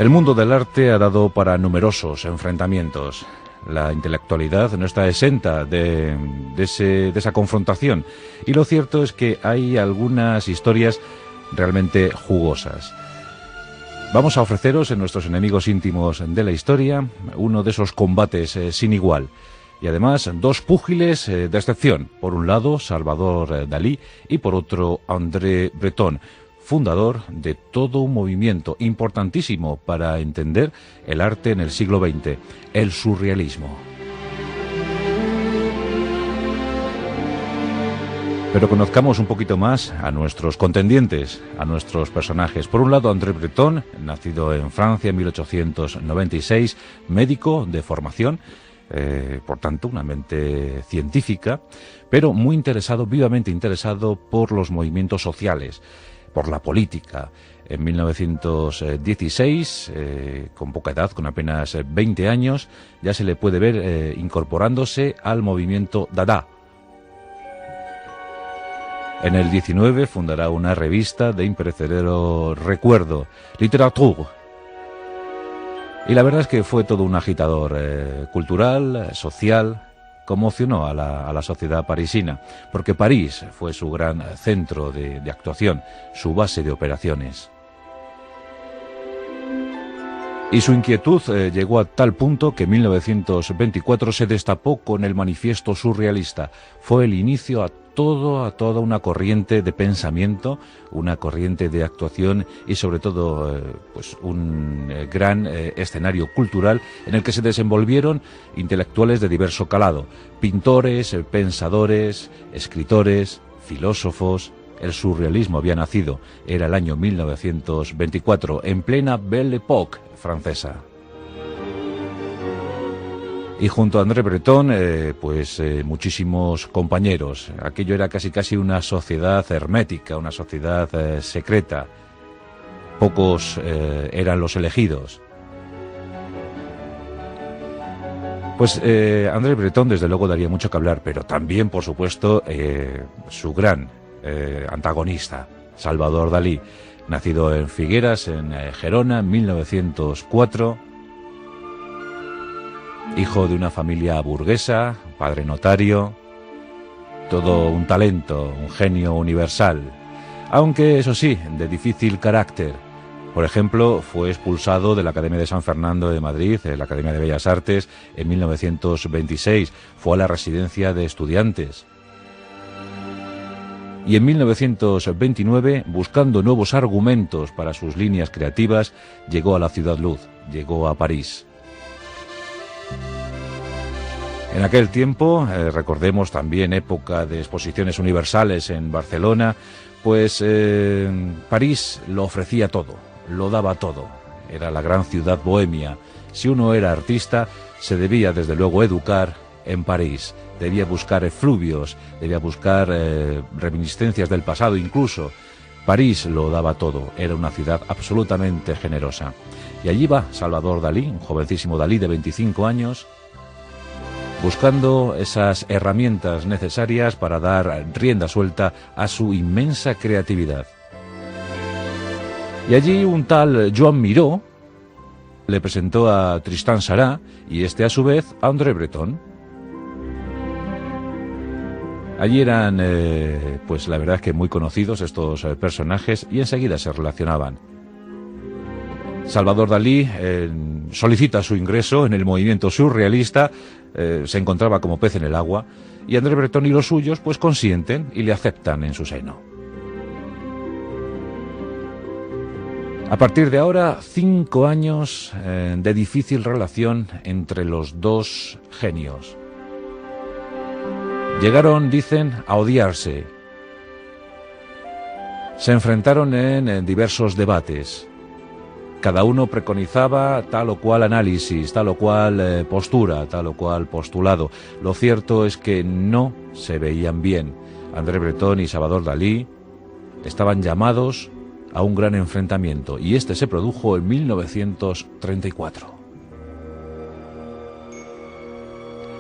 El mundo del arte ha dado para numerosos enfrentamientos. La intelectualidad no está exenta de esa confrontación. Y lo cierto es que hay algunas historias realmente jugosas. Vamos a ofreceros en nuestros enemigos íntimos de la historia uno de esos combates sin igual. Y además, dos púgiles de excepción. Por un lado, Salvador Dalí y por otro, André Breton, fundador de todo un movimiento importantísimo para entender el arte en el siglo XX, el surrealismo. Pero conozcamos un poquito más a nuestros contendientes, a nuestros personajes. Por un lado, André Breton, nacido en Francia en 1896, médico de formación, por tanto una mente científica, pero muy interesado, vivamente interesado por los movimientos sociales, por la política. En 1916, con poca edad, con apenas 20 años, ya se le puede ver incorporándose al movimiento Dada. En el 19 fundará una revista de imperecedero recuerdo, Literature. Y la verdad es que fue todo un agitador cultural, social. Conmocionó a la sociedad parisina, porque París fue su gran centro de actuación, su base de operaciones. Y su inquietud llegó a tal punto que en 1924 se destapó con el Manifiesto Surrealista. Fue el inicio a toda una corriente de pensamiento, una corriente de actuación y sobre todo pues un gran escenario cultural en el que se desenvolvieron intelectuales de diverso calado, pintores, pensadores, escritores, filósofos. El surrealismo había nacido, era el año 1924, en plena Belle Époque francesa. Y junto a André Breton, muchísimos compañeros. Aquello era casi una sociedad hermética, una sociedad secreta. Pocos eran los elegidos. Pues André Breton desde luego daría mucho que hablar, pero también, por supuesto, su gran antagonista, Salvador Dalí, nacido en Figueras, en Gerona, en 1904, hijo de una familia burguesa, padre notario, todo un talento, un genio universal, aunque eso sí, de difícil carácter. Por ejemplo, fue expulsado de la Academia de San Fernando de Madrid, la Academia de Bellas Artes, en 1926, fue a la residencia de estudiantes. Y en 1929, buscando nuevos argumentos para sus líneas creativas, llegó a la Ciudad Luz, llegó a París. En aquel tiempo, recordemos también época de exposiciones universales en Barcelona, pues París lo ofrecía todo, lo daba todo. Era la gran ciudad bohemia. Si uno era artista, se debía desde luego educar en París. Debía buscar efluvios, debía buscar reminiscencias del pasado incluso. París lo daba todo, era una ciudad absolutamente generosa. Y allí va Salvador Dalí, un jovencísimo Dalí de 25 años, buscando esas herramientas necesarias para dar rienda suelta a su inmensa creatividad. Y allí un tal Joan Miró le presentó a Tristan Tzara y este a su vez a André Breton. Allí eran, pues la verdad es que muy conocidos estos personajes y enseguida se relacionaban. Salvador Dalí solicita su ingreso en el movimiento surrealista, se encontraba como pez en el agua, y André Breton y los suyos pues consienten y le aceptan en su seno. A partir de ahora, 5 años de difícil relación entre los dos genios. Llegaron, dicen, a odiarse. Se enfrentaron en diversos debates. Cada uno preconizaba tal o cual análisis, tal o cual postura, tal o cual postulado. Lo cierto es que no se veían bien. André Breton y Salvador Dalí estaban llamados a un gran enfrentamiento y este se produjo en 1934.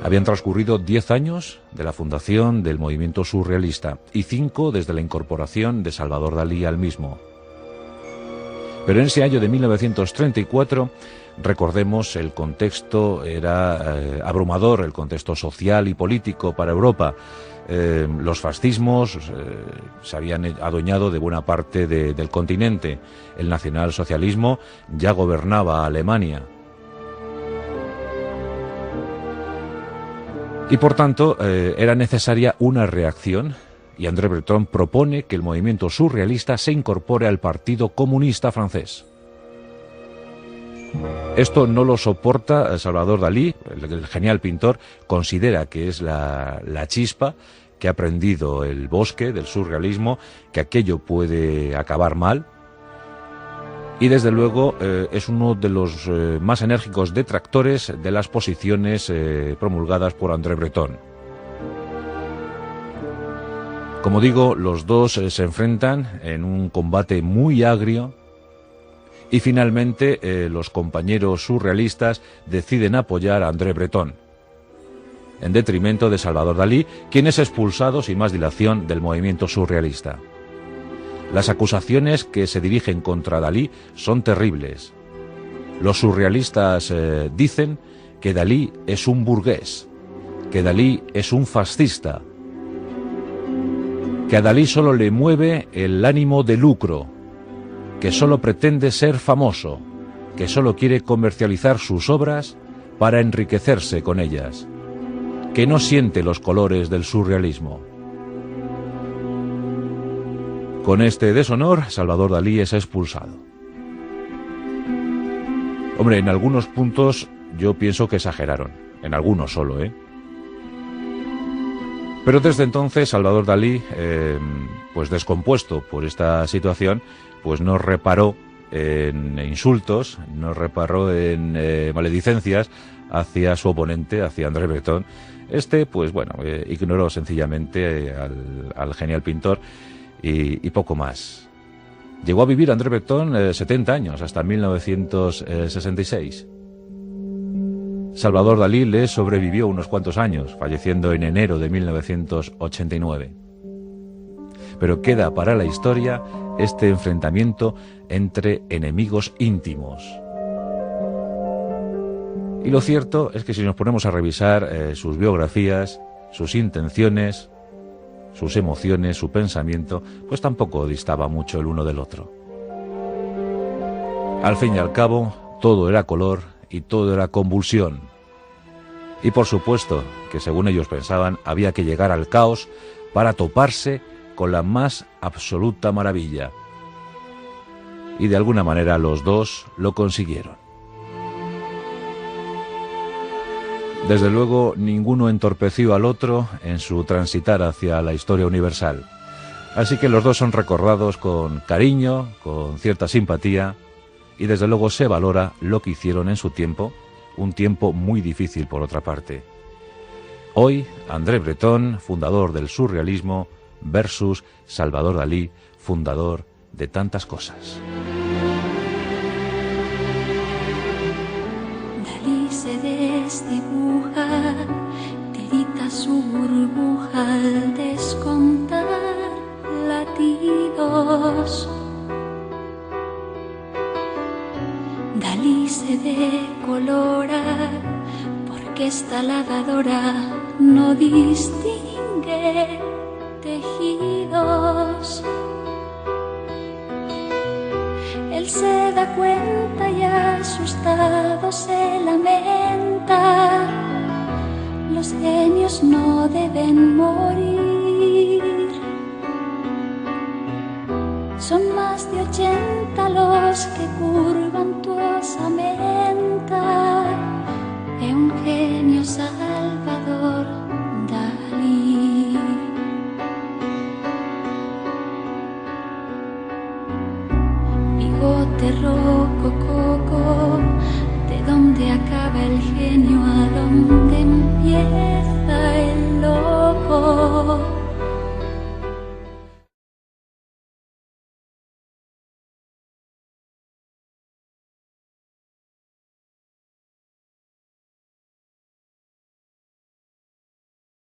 Habían transcurrido 10 años de la fundación del movimiento surrealista y 5 desde la incorporación de Salvador Dalí al mismo. Pero en ese año de 1934, recordemos, el contexto era abrumador, el contexto social y político para Europa. Los fascismos se habían adueñado de buena parte del continente. El nacionalsocialismo ya gobernaba Alemania. Y por tanto, era necesaria una reacción, y André Breton propone que el movimiento surrealista se incorpore al Partido Comunista francés. Esto no lo soporta Salvador Dalí, el genial pintor. Considera que es la chispa que ha prendido el bosque del surrealismo, que aquello puede acabar mal. Y desde luego es uno de los más enérgicos detractores de las posiciones promulgadas por André Breton. Como digo, los dos se enfrentan en un combate muy agrio y finalmente los compañeros surrealistas deciden apoyar a André Breton, en detrimento de Salvador Dalí, quien es expulsado sin más dilación del movimiento surrealista. Las acusaciones que se dirigen contra Dalí son terribles. Los surrealistas dicen que Dalí es un burgués, que Dalí es un fascista, que a Dalí solo le mueve el ánimo de lucro, que solo pretende ser famoso, que solo quiere comercializar sus obras para enriquecerse con ellas, que no siente los colores del surrealismo. Con este deshonor, Salvador Dalí es expulsado. Hombre, en algunos puntos yo pienso que exageraron, en algunos solo, Pero desde entonces Salvador Dalí, pues descompuesto por esta situación, pues no reparó en insultos, no reparó en maledicencias hacia su oponente, hacia André Breton. Pues bueno, ignoró sencillamente al genial pintor y poco más. Llegó a vivir André Breton 70 años, hasta 1966. Salvador Dalí le sobrevivió unos cuantos años, falleciendo en enero de 1989. Pero queda para la historia este enfrentamiento entre enemigos íntimos. Y lo cierto es que si nos ponemos a revisar sus biografías, sus intenciones, sus emociones, su pensamiento, pues tampoco distaba mucho el uno del otro. Al fin y al cabo, todo era color y todo era convulsión. Y por supuesto que, según ellos pensaban, había que llegar al caos para toparse con la más absoluta maravilla. Y de alguna manera los dos lo consiguieron. Desde luego, ninguno entorpeció al otro en su transitar hacia la historia universal. Así que los dos son recordados con cariño, con cierta simpatía, y desde luego se valora lo que hicieron en su tiempo, un tiempo muy difícil por otra parte. Hoy, André Breton, fundador del surrealismo, versus Salvador Dalí, fundador de tantas cosas. Dalí se desdibuja, tirita su burbuja al descontar latidos. Dalí se decolora porque esta lavadora no distingue tejidos. Él se da cuenta y asustado se lamenta. Los genios no deben morir. Son más de 80 los que curan